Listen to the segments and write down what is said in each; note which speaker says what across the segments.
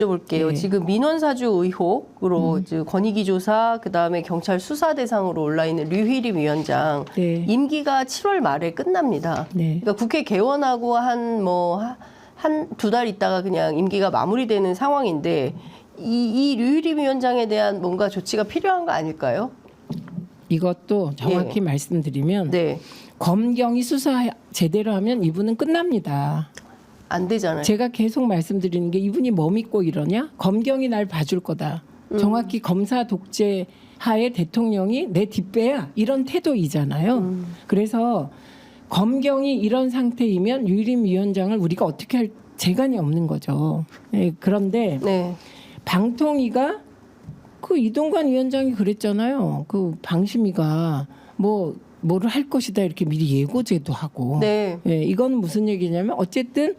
Speaker 1: 여쭤볼게요.
Speaker 2: 네.
Speaker 1: 지금 민원사주 의혹으로 권익위 조사, 그다음에 경찰 수사 대상으로 올라 있는 류희림 위원장
Speaker 2: 네.
Speaker 1: 임기가 7월 말에 끝납니다.
Speaker 2: 네.
Speaker 1: 그러니까 국회 개원하고 한 두 달 있다가 그냥 임기가 마무리되는 상황인데 이 류희림 위원장에 대한 뭔가 조치가 필요한 거 아닐까요?
Speaker 2: 이것도 정확히
Speaker 1: 예.
Speaker 2: 말씀드리면
Speaker 1: 네,
Speaker 2: 검경이 수사 제대로 하면 이분은 끝납니다.
Speaker 1: 안 되잖아요.
Speaker 2: 제가 계속 말씀드리는 게 이분이 뭐 믿고 이러냐? 검경이 날 봐줄 거다. 정확히 검사 독재 하에 대통령이 내 뒷배야 이런 태도이잖아요. 그래서 검경이 이런 상태이면 유일임 위원장을 우리가 어떻게 할 재간이 없는 거죠. 네, 그런데
Speaker 1: 네,
Speaker 2: 방통위가 그 이동관 위원장이 그랬잖아요. 그 방심위가 뭐를 할 것이다 이렇게 미리 예고제도 하고.
Speaker 1: 네,
Speaker 2: 예, 이건 무슨 얘기냐면 어쨌든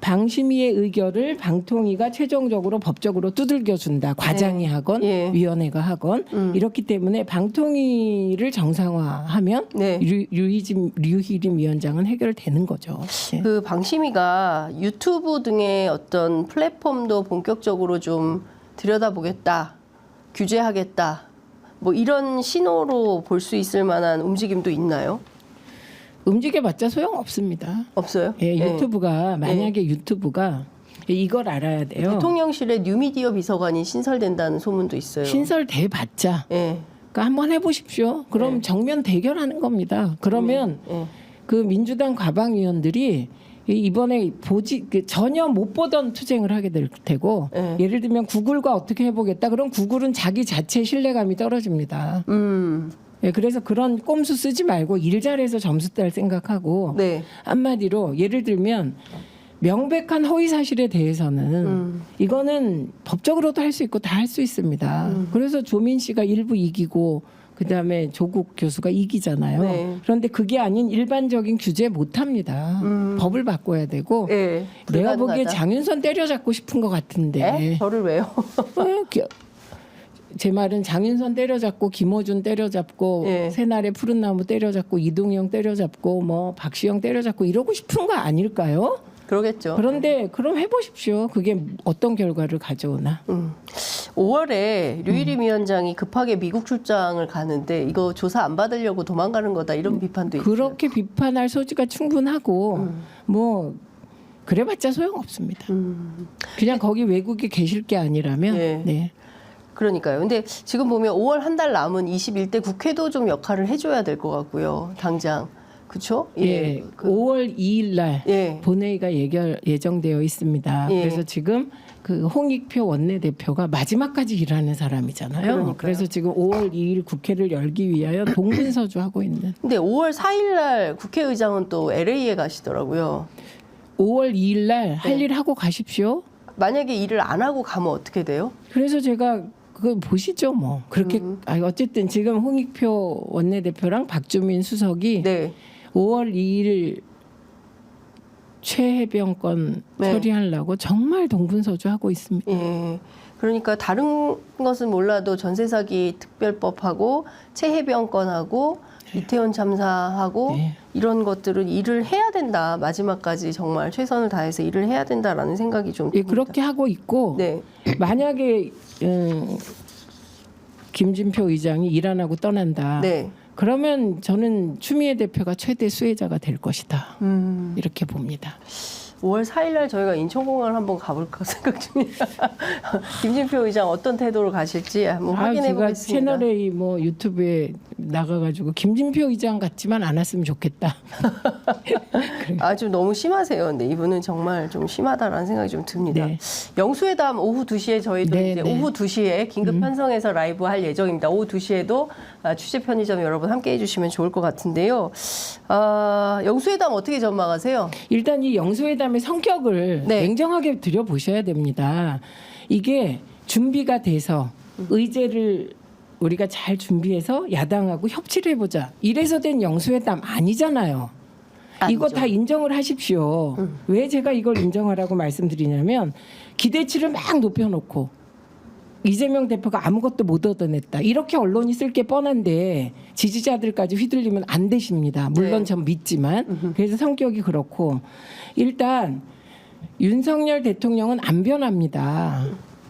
Speaker 2: 방심위의 의결을 방통위가 최종적으로 법적으로 두들겨 준다. 과장이 하건
Speaker 1: 예.
Speaker 2: 위원회가 하건 이렇기 때문에 방통위를 정상화하면
Speaker 1: 네.
Speaker 2: 류희림 위원장은 해결되는 거죠. 예.
Speaker 1: 그 방심위가 유튜브 등의 어떤 플랫폼도 본격적으로 좀 들여다보겠다, 규제하겠다, 뭐 이런 신호로 볼 수 있을 만한 움직임도 있나요?
Speaker 2: 움직여봤자 소용없습니다.
Speaker 1: 없어요?
Speaker 2: 예,
Speaker 1: 네.
Speaker 2: 유튜브가 만약에 유튜브가 이걸 알아야 돼요.
Speaker 1: 대통령실에 뉴미디어 비서관이 신설된다는 소문도 있어요.
Speaker 2: 신설돼봤자
Speaker 1: 예.
Speaker 2: 그러니까 한번 해보십시오. 그럼
Speaker 1: 네.
Speaker 2: 정면 대결하는 겁니다. 그러면
Speaker 1: 예.
Speaker 2: 그 민주당 과방위원들이 이번에 전혀 못 보던 투쟁을 하게 될 테고
Speaker 1: 네.
Speaker 2: 예를 들면 구글과 어떻게 해보겠다. 그럼 구글은 자기 자체 신뢰감이 떨어집니다. 예, 그래서 그런 꼼수 쓰지 말고 일 잘해서 점수 딸 생각하고
Speaker 1: 네.
Speaker 2: 한마디로 예를 들면 명백한 허위 사실에 대해서는 이거는 법적으로도 할 수 있고 다 할 수 있습니다. 그래서 조민 씨가 일부 이기고 그다음에 조국 교수가 이기잖아요.
Speaker 1: 네.
Speaker 2: 그런데 그게 아닌 일반적인 규제 못합니다. 법을 바꿔야 되고
Speaker 1: 예.
Speaker 2: 내가 보기에
Speaker 1: 불가능하다.
Speaker 2: 장윤선 때려잡고 싶은 것 같은데
Speaker 1: 예? 저를 왜요?
Speaker 2: 제 말은 장윤선 때려잡고 김어준 때려잡고
Speaker 1: 예.
Speaker 2: 새날의 푸른 나무 때려잡고 이동영 때려잡고 뭐 박시영 때려잡고 이러고 싶은 거 아닐까요?
Speaker 1: 그러겠죠.
Speaker 2: 그런데 그럼 해보십시오. 그게 어떤 결과를 가져오나.
Speaker 1: 5월에 류희림 위원장이 급하게 미국 출장을 가는데 이거 조사 안 받으려고 도망가는 거다 이런 비판도 있어요.
Speaker 2: 그렇게 비판할 소지가 충분하고 뭐 그래봤자 소용없습니다. 그냥 거기 외국에 계실 게 아니라면
Speaker 1: 예.
Speaker 2: 네.
Speaker 1: 그러니까요. 근데 지금 보면 5월 한 달 남은 21대 국회도 좀 역할을 해줘야 될 것 같고요. 당장. 그렇죠?
Speaker 2: 예, 5월 2일 날
Speaker 1: 예.
Speaker 2: 본회의가 예정되어 있습니다.
Speaker 1: 예.
Speaker 2: 그래서 지금 그 홍익표 원내대표가 마지막까지 일하는 사람이잖아요.
Speaker 1: 그러니까요.
Speaker 2: 그래서 지금 5월 2일 국회를 열기 위하여 동분서주하고 있는.
Speaker 1: 근데 5월 4일 날 국회의장은 또 LA에 가시더라고요.
Speaker 2: 5월 2일 날 할
Speaker 1: 네.
Speaker 2: 일 하고 가십시오.
Speaker 1: 만약에 일을 안 하고 가면 어떻게 돼요?
Speaker 2: 그래서 제가 그거 보시죠, 뭐. 그렇게 어쨌든 지금 홍익표 원내대표랑 박주민 수석이
Speaker 1: 네.
Speaker 2: 5월 2일 최해병 건
Speaker 1: 네.
Speaker 2: 처리하려고 정말 동분서주하고 있습니다.
Speaker 1: 예. 그러니까 다른 것은 몰라도 전세 사기 특별법하고 최해병 건하고 이태원 참사하고
Speaker 2: 네.
Speaker 1: 이런 것들은 일을 해야 된다. 마지막까지 정말 최선을 다해서 일을 해야 된다라는 생각이 좀
Speaker 2: 예,
Speaker 1: 듭니다.
Speaker 2: 그렇게 하고 있고
Speaker 1: 네.
Speaker 2: 만약에 김진표 의장이 일 안 하고 떠난다.
Speaker 1: 네.
Speaker 2: 그러면 저는 추미애 대표가 최대 수혜자가 될 것이다. 이렇게 봅니다.
Speaker 1: 5월 4일 날 저희가 인천공항을 한번 가볼까 생각 중입니다. 김진표 의장 어떤 태도로 가실지 한번 확인해
Speaker 2: 제가
Speaker 1: 보겠습니다.
Speaker 2: 채널A 뭐 유튜브에 나가가지고 김진표 의장 같지만 않았으면 좋겠다.
Speaker 1: 아주 너무 심하세요. 근데 이분은 정말 좀 심하다라는 생각이 좀 듭니다.
Speaker 2: 네.
Speaker 1: 영수회담 오후 2시에 저희도
Speaker 2: 네,
Speaker 1: 이제
Speaker 2: 네.
Speaker 1: 오후 2시에 긴급 편성해서 라이브 할 예정입니다. 오후 2시에도 취재 편의점 여러분 함께 해주시면 좋을 것 같은데요. 영수회담 어떻게 전망하세요?
Speaker 2: 일단 이 영수회담의 성격을
Speaker 1: 네.
Speaker 2: 냉정하게 들여보셔야 됩니다. 이게 준비가 돼서 의제를 우리가 잘 준비해서 야당하고 협치를 해보자. 이래서 된 영수회담 아니잖아요. 이거
Speaker 1: 아니죠.
Speaker 2: 다 인정을 하십시오. 왜 제가 이걸 인정하라고 말씀드리냐면 기대치를 막 높여놓고 이재명 대표가 아무것도 못 얻어냈다. 이렇게 언론이 쓸 게 뻔한데 지지자들까지 휘둘리면 안 되십니다. 물론
Speaker 1: 네.
Speaker 2: 전 믿지만. 그래서 성격이 그렇고 일단 윤석열 대통령은 안 변합니다.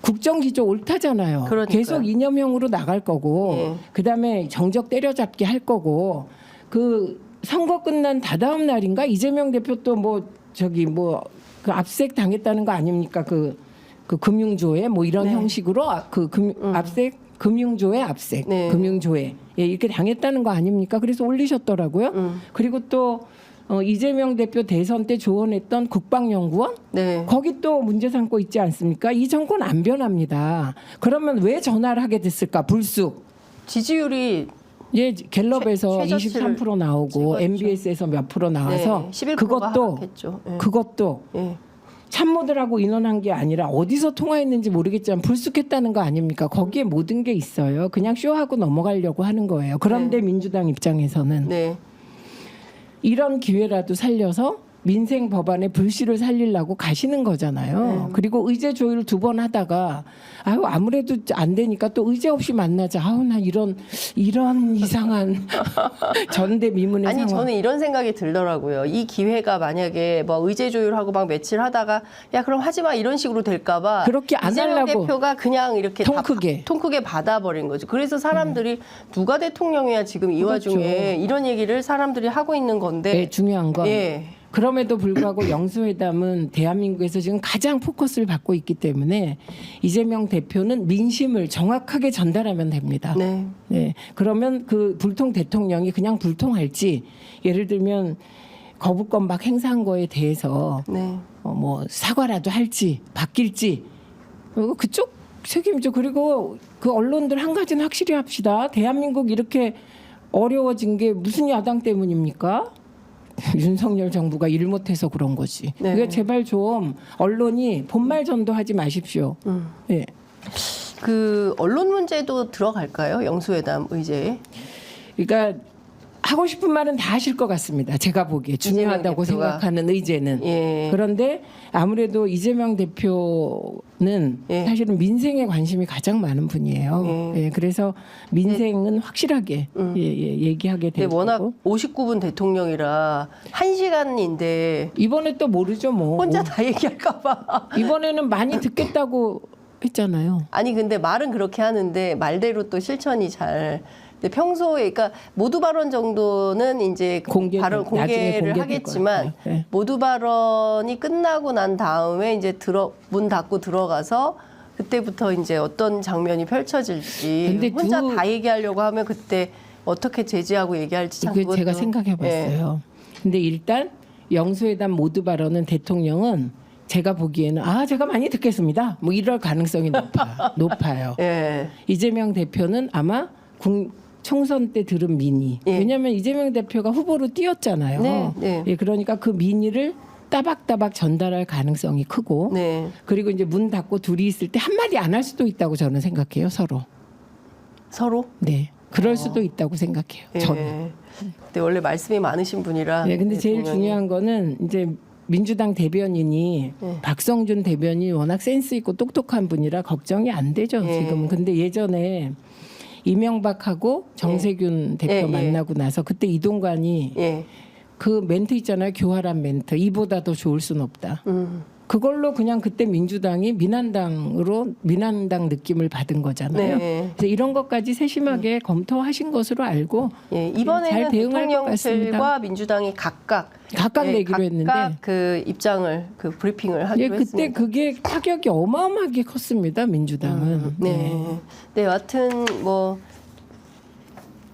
Speaker 2: 국정기조 옳다잖아요.
Speaker 1: 그러니까요.
Speaker 2: 계속 이념형으로 나갈 거고
Speaker 1: 예.
Speaker 2: 그다음에 정적 때려잡기 할 거고 그 선거 끝난 다다음 날인가 이재명 대표 또 뭐 저기 뭐 그 압색 당했다는 거 아닙니까? 그 금융조회 뭐 이런
Speaker 1: 네.
Speaker 2: 형식으로 압색 금융조회 압색
Speaker 1: 네.
Speaker 2: 금융조회 예, 이렇게 당했다는 거 아닙니까? 그래서 올리셨더라고요. 그리고 또 이재명 대표 대선 때 조언했던 국방연구원
Speaker 1: 네.
Speaker 2: 거기 또 문제 삼고 있지 않습니까? 이 정권 안 변합니다. 그러면 왜 전화를 하게 됐을까? 불쑥.
Speaker 1: 지지율이
Speaker 2: 예, 갤럽에서
Speaker 1: 최저치를
Speaker 2: 23% 나오고
Speaker 1: 찍었죠.
Speaker 2: MBS에서 몇 프로 나와서
Speaker 1: 네, 11%가
Speaker 2: 그것도
Speaker 1: 하락했죠. 예.
Speaker 2: 그것도
Speaker 1: 예.
Speaker 2: 참모들하고 인원한 게 아니라 어디서 통화했는지 모르겠지만 불쑥했다는 거 아닙니까? 거기에 모든 게 있어요. 그냥 쇼하고 넘어가려고 하는 거예요. 그런데 민주당 입장에서는
Speaker 1: 네.
Speaker 2: 이런 기회라도 살려서 민생 법안의 불씨를 살리려고 가시는 거잖아요. 그리고 의제 조율 2번 하다가 아유 아무래도 안 되니까 또 의제 없이 만나자. 아우 나 이런 이상한 전대미문의
Speaker 1: 아니
Speaker 2: 상황.
Speaker 1: 저는 이런 생각이 들더라고요. 이 기회가 만약에 뭐 의제 조율하고 막 며칠 하다가 야 그럼 하지 마 이런 식으로 될까봐
Speaker 2: 그렇게 안
Speaker 1: 이재명
Speaker 2: 하려고
Speaker 1: 대표가 그냥 이렇게
Speaker 2: 통 크게.
Speaker 1: 통 크게 받아버린 거죠. 그래서 사람들이 누가 대통령이야 지금 이
Speaker 2: 그렇죠.
Speaker 1: 와중에 이런 얘기를 사람들이 하고 있는 건데.
Speaker 2: 네, 중요한 건
Speaker 1: 예.
Speaker 2: 그럼에도 불구하고 영수회담은 대한민국에서 지금 가장 포커스를 받고 있기 때문에 이재명 대표는 민심을 정확하게 전달하면 됩니다.
Speaker 1: 네.
Speaker 2: 네, 그러면 그 불통 대통령이 그냥 불통할지 예를 들면 거부권 막 행사한 거에 대해서
Speaker 1: 네.
Speaker 2: 뭐 사과라도 할지 바뀔지 그쪽 책임이죠. 그리고 그 언론들 한 가지는 확실히 합시다. 대한민국 이렇게 어려워진 게 무슨 야당 때문입니까? 윤석열 정부가 일 못해서 그런 거지.
Speaker 1: 네.
Speaker 2: 그러니까 제발 좀 언론이 본말 전도하지 마십시오. 예.
Speaker 1: 그 언론 문제도 들어갈까요? 영수회담 의제에.
Speaker 2: 그러니까 하고 싶은 말은 다 하실 것 같습니다. 제가 보기에 중요하다고
Speaker 1: 이재명 대표가.
Speaker 2: 생각하는 의제는.
Speaker 1: 예.
Speaker 2: 그런데 아무래도 이재명 대표는
Speaker 1: 예.
Speaker 2: 사실은 민생에 관심이 가장 많은 분이에요. 예, 그래서 민생은 확실하게 얘기하게
Speaker 1: 근데
Speaker 2: 되고.
Speaker 1: 워낙 59분 대통령이라 1시간인데
Speaker 2: 이번에 또 모르죠 뭐.
Speaker 1: 혼자 다 얘기할까봐.
Speaker 2: 이번에는 많이 듣겠다고 했잖아요.
Speaker 1: 아니 근데 말은 그렇게 하는데 말대로 또 실천이 잘. 근데 평소에 그러니까 모두 발언 정도는 이제 발언
Speaker 2: 나중에
Speaker 1: 공개를
Speaker 2: 공개될
Speaker 1: 하겠지만
Speaker 2: 거예요. 네.
Speaker 1: 모두 발언이 끝나고 난 다음에 이제 문 닫고 들어가서 그때부터 이제 어떤 장면이 펼쳐질지
Speaker 2: 근데
Speaker 1: 혼자 다 얘기하려고 하면 그때 어떻게 제지하고 얘기할지 참
Speaker 2: 이거 제가
Speaker 1: 그것도-
Speaker 2: 생각해봤어요. 근데 일단 영수회담 모두 발언은 대통령은 제가 보기에는 제가 많이 듣겠습니다. 뭐 이럴 가능성이 높아요.
Speaker 1: 예.
Speaker 2: 이재명 대표는 아마 총선 때 들은 민의.
Speaker 1: 예.
Speaker 2: 왜냐하면 이재명 대표가 후보로 뛰었잖아요.
Speaker 1: 네, 네.
Speaker 2: 예, 그러니까 그 민의를 따박따박 전달할 가능성이 크고
Speaker 1: 네.
Speaker 2: 그리고 이제 문 닫고 둘이 있을 때 한마디 안 할 수도 있다고 저는 생각해요. 서로. 네. 그럴 수도 있다고 생각해요.
Speaker 1: 예.
Speaker 2: 저는.
Speaker 1: 근데 원래 말씀이 많으신 분이라.
Speaker 2: 네, 근데 제일
Speaker 1: 대통령이.
Speaker 2: 중요한 거는 이제 민주당 대변인이 박성준 대변인이 워낙 센스 있고 똑똑한 분이라 걱정이 안 되죠
Speaker 1: 예.
Speaker 2: 지금. 근데 예전에 이명박하고 정세균 대표
Speaker 1: 예, 예.
Speaker 2: 만나고 나서 그때 이동관이
Speaker 1: 예.
Speaker 2: 그 멘트 있잖아요. 교활한 멘트. 이보다 더 좋을 순 없다. 그걸로 그냥 그때 민주당이 민한당 느낌을 받은 거잖아요.
Speaker 1: 네.
Speaker 2: 그래서 이런 것까지 세심하게 검토하신 것으로 알고
Speaker 1: 예,
Speaker 2: 잘
Speaker 1: 이번에는
Speaker 2: 대응할 것 같습니다.
Speaker 1: 대통령실과 민주당이 각각
Speaker 2: 내기로 했는데
Speaker 1: 각각 그 입장을 그 브리핑을 하기로
Speaker 2: 예, 그때
Speaker 1: 했습니다.
Speaker 2: 그게 타격이 어마어마하게 컸습니다. 민주당은.
Speaker 1: 네. 네, 여하튼 뭐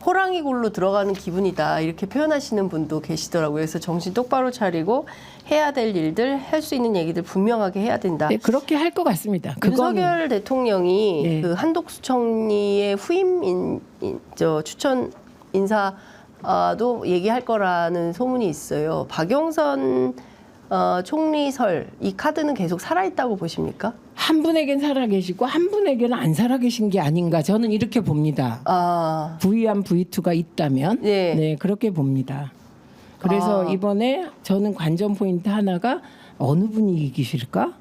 Speaker 1: 호랑이 굴로 들어가는 기분이다 이렇게 표현하시는 분도 계시더라고요. 그래서 정신 똑바로 차리고 해야 될 일들, 할 수 있는 얘기들 분명하게 해야 된다.
Speaker 2: 네, 그렇게 할 것 같습니다. 그거는
Speaker 1: 윤석열 대통령이
Speaker 2: 네.
Speaker 1: 그 한독수 총리의 후임 추천 인사도 얘기할 거라는 소문이 있어요. 박영선 총리설 이 카드는 계속 살아있다고 보십니까?
Speaker 2: 한 분에겐 살아계시고 한 분에게는 안 살아계신 게 아닌가 저는 이렇게 봅니다. V1, V2가 있다면
Speaker 1: 네.
Speaker 2: 그렇게 봅니다. 그래서 이번에 저는 관전 포인트 하나가 어느 분이 이기실까?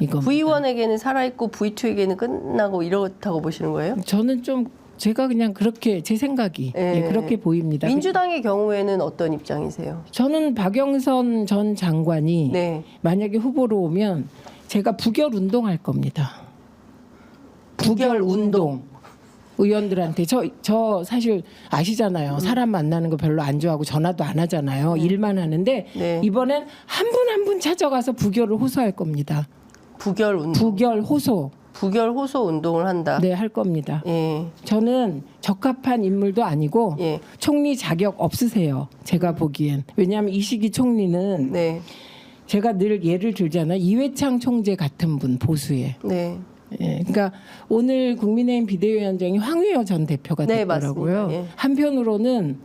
Speaker 2: 이겁니다.
Speaker 1: V1에게는 살아있고 V2에게는 끝나고 이렇다고 보시는 거예요?
Speaker 2: 저는 좀 제가 그냥 그렇게 제 생각이
Speaker 1: 네.
Speaker 2: 그렇게 보입니다.
Speaker 1: 민주당의 경우에는 어떤 입장이세요?
Speaker 2: 저는 박영선 전 장관이
Speaker 1: 네.
Speaker 2: 만약에 후보로 오면 제가 부결 운동할 겁니다. 부결 운동. 의원들한테 저 사실 아시잖아요. 사람 만나는 거 별로 안 좋아하고 전화도 안 하잖아요. 일만 하는데
Speaker 1: 네.
Speaker 2: 이번엔 한 분 한 분 찾아가서 부결을 호소할 겁니다.
Speaker 1: 부결 운동.
Speaker 2: 부결 호소.
Speaker 1: 부결 호소 운동을 한다.
Speaker 2: 네, 할 겁니다.
Speaker 1: 예.
Speaker 2: 저는 적합한 인물도 아니고
Speaker 1: 예.
Speaker 2: 총리 자격 없으세요. 제가 보기엔. 왜냐하면 이시기 총리는
Speaker 1: 네.
Speaker 2: 제가 늘 예를 들잖아요. 이회창 총재 같은 분 보수에.
Speaker 1: 네.
Speaker 2: 예, 그러니까 오늘 국민의힘 비대위원장이 황의여 전 대표가
Speaker 1: 네,
Speaker 2: 됐더라고요.
Speaker 1: 맞습니다. 예.
Speaker 2: 한편으로는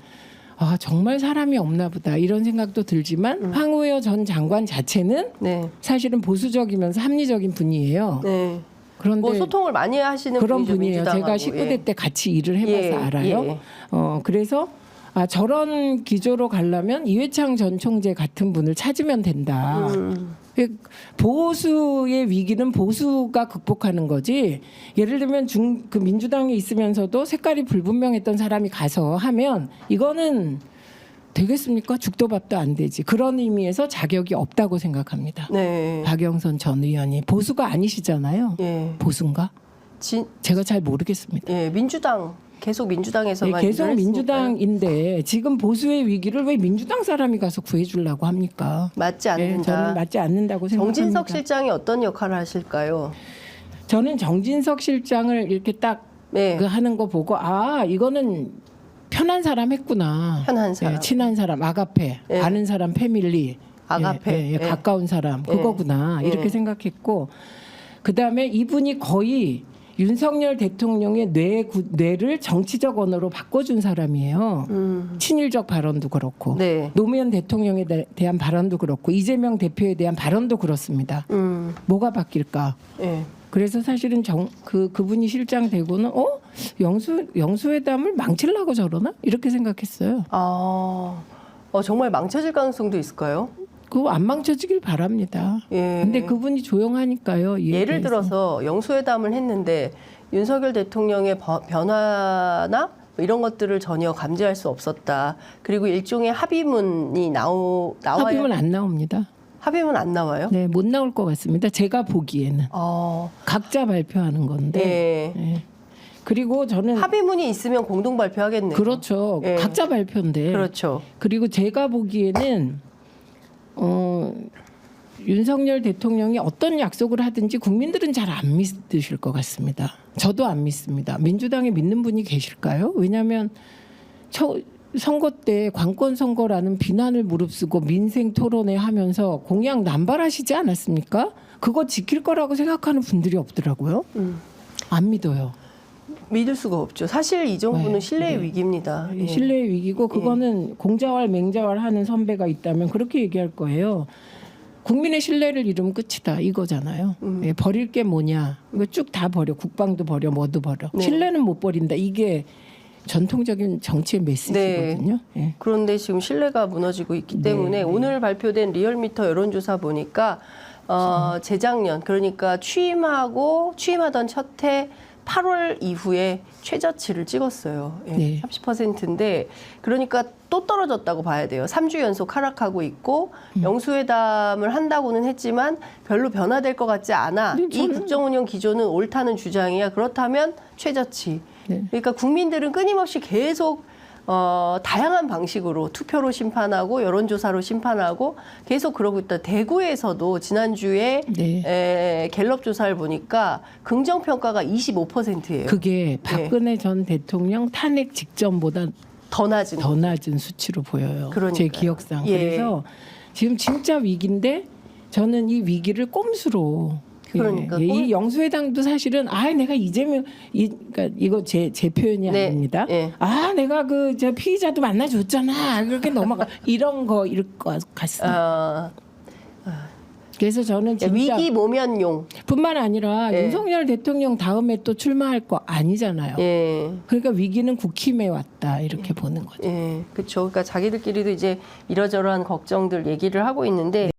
Speaker 2: 아, 정말 사람이 없나 보다 이런 생각도 들지만 황의여 전 장관 자체는
Speaker 1: 네.
Speaker 2: 사실은 보수적이면서 합리적인 분이에요.
Speaker 1: 네.
Speaker 2: 그런데
Speaker 1: 뭐 소통을 많이 하시는
Speaker 2: 그런
Speaker 1: 분이죠,
Speaker 2: 분이에요.
Speaker 1: 민주당하고.
Speaker 2: 제가 19대
Speaker 1: 예.
Speaker 2: 때 같이 일을 해봐서
Speaker 1: 예,
Speaker 2: 알아요.
Speaker 1: 예.
Speaker 2: 그래서 아, 저런 기조로 가려면 이회창 전 총재 같은 분을 찾으면 된다. 보수의 위기는 보수가 극복하는 거지. 예를 들면 그 민주당에 있으면서도 색깔이 불분명했던 사람이 가서 하면 이거는 되겠습니까? 죽도 밥도 안 되지. 그런 의미에서 자격이 없다고 생각합니다.
Speaker 1: 네.
Speaker 2: 박영선 전 의원이 보수가 아니시잖아요.
Speaker 1: 예.
Speaker 2: 보수인가? 제가 잘 모르겠습니다.
Speaker 1: 예, 민주당 계속 민주당에서만
Speaker 2: 예, 계속
Speaker 1: 일을 했으니까요.
Speaker 2: 민주당인데 지금 보수의 위기를 왜 민주당 사람이 가서 구해주려고 합니까?
Speaker 1: 맞지
Speaker 2: 예,
Speaker 1: 않는다.
Speaker 2: 저는 맞지 않는다고 생각합니다.
Speaker 1: 정진석 실장이 어떤 역할을 하실까요?
Speaker 2: 저는 정진석 실장을 이렇게 딱
Speaker 1: 네.
Speaker 2: 그 하는 거 보고 아 이거는 편한 사람 했구나.
Speaker 1: 편한 사람.
Speaker 2: 예, 친한 사람, 아가페,
Speaker 1: 예.
Speaker 2: 아는 사람, 패밀리,
Speaker 1: 아가페. 예.
Speaker 2: 가까운 사람
Speaker 1: 예.
Speaker 2: 그거구나 이렇게
Speaker 1: 예.
Speaker 2: 생각했고 그 다음에 이분이 거의 윤석열 대통령의 뇌를 정치적 언어로 바꿔준 사람이에요. 친일적 발언도 그렇고
Speaker 1: 네.
Speaker 2: 노무현 대통령에 대한 발언도 그렇고 이재명 대표에 대한 발언도 그렇습니다. 뭐가 바뀔까?
Speaker 1: 예.
Speaker 2: 그래서 사실은 그분이 실장 되고는 영수회담을 망치려고 저러나 이렇게 생각했어요.
Speaker 1: 정말 망쳐질 가능성도 있을까요?
Speaker 2: 그거 안 망쳐지길 바랍니다.
Speaker 1: 예.
Speaker 2: 근데 그분이 조용하니까요. 이에
Speaker 1: 예를
Speaker 2: 대해서.
Speaker 1: 들어서 영수회담을 했는데 윤석열 대통령의 변화나 뭐 이런 것들을 전혀 감지할 수 없었다. 그리고 일종의 합의문이 나와야
Speaker 2: 합의문 안 나옵니다.
Speaker 1: 합의문 안 나와요?
Speaker 2: 네, 못 나올 것 같습니다. 제가 보기에는 각자 발표하는 건데.
Speaker 1: 예.
Speaker 2: 예. 그리고 저는
Speaker 1: 합의문이 있으면 공동 발표하겠네요.
Speaker 2: 그렇죠.
Speaker 1: 예.
Speaker 2: 각자 발표인데.
Speaker 1: 그렇죠.
Speaker 2: 그리고 제가 보기에는 윤석열 대통령이 어떤 약속을 하든지 국민들은 잘 안 믿으실 것 같습니다. 저도 안 믿습니다. 민주당에 믿는 분이 계실까요? 왜냐하면 선거 때 관권 선거라는 비난을 무릅쓰고 민생 토론회 하면서 공약 남발하시지 않았습니까? 그거 지킬 거라고 생각하는 분들이 없더라고요. 안 믿어요.
Speaker 1: 믿을 수가 없죠. 사실 이 정부는
Speaker 2: 네.
Speaker 1: 신뢰의
Speaker 2: 네.
Speaker 1: 위기입니다. 예.
Speaker 2: 신뢰의 위기고 그거는 공자왈 맹자왈 하는 선배가 있다면 그렇게 얘기할 거예요. 국민의 신뢰를 잃으면 끝이다 이거잖아요. 예, 버릴 게 뭐냐. 이거 쭉 다 버려. 국방도 버려. 뭐도 버려.
Speaker 1: 네.
Speaker 2: 신뢰는 못 버린다. 이게 전통적인 정치의 메시지거든요. 예.
Speaker 1: 그런데 지금 신뢰가 무너지고 있기 때문에 오늘 발표된 리얼미터 여론조사 보니까 재작년 그러니까 취임하던 첫 해 8월 이후에 최저치를 찍었어요. 예,
Speaker 2: 네.
Speaker 1: 30%인데 그러니까 또 떨어졌다고 봐야 돼요. 3주 연속 하락하고 있고 영수회담을 한다고는 했지만 별로 변화될 것 같지 않아.
Speaker 2: 네,
Speaker 1: 이 국정운영 기조는 옳다는 주장이야. 그렇다면 최저치.
Speaker 2: 네.
Speaker 1: 그러니까 국민들은 끊임없이 계속 다양한 방식으로 투표로 심판하고 여론조사로 심판하고 계속 그러고 있다. 대구에서도 지난주에
Speaker 2: 네.
Speaker 1: 갤럽 조사를 보니까 긍정평가가 25%예요.
Speaker 2: 그게 박근혜 전 대통령 탄핵 직전보다
Speaker 1: 더 낮은
Speaker 2: 수치로 보여요.
Speaker 1: 그러니까요.
Speaker 2: 제 기억상.
Speaker 1: 예.
Speaker 2: 그래서 지금 진짜 위기인데 저는 이 위기를 꼼수로
Speaker 1: 그러니까
Speaker 2: 이 영수회담도 사실은 내가 이재명 그러니까 이거 제 표현이
Speaker 1: 네.
Speaker 2: 아닙니다.
Speaker 1: 예.
Speaker 2: 내가 저 피의자도 만나줬잖아. 그렇게 넘어가 이런 거일 것 같습니다. 그래서 저는 진짜
Speaker 1: 위기 모면용.
Speaker 2: 뿐만 아니라
Speaker 1: 예.
Speaker 2: 윤석열 대통령 다음에 또 출마할 거 아니잖아요.
Speaker 1: 예.
Speaker 2: 그러니까 위기는 국힘에 왔다 이렇게 보는 거죠.
Speaker 1: 예. 그렇죠. 그러니까 자기들끼리도 이제 이러저러한 걱정들 얘기를 하고 있는데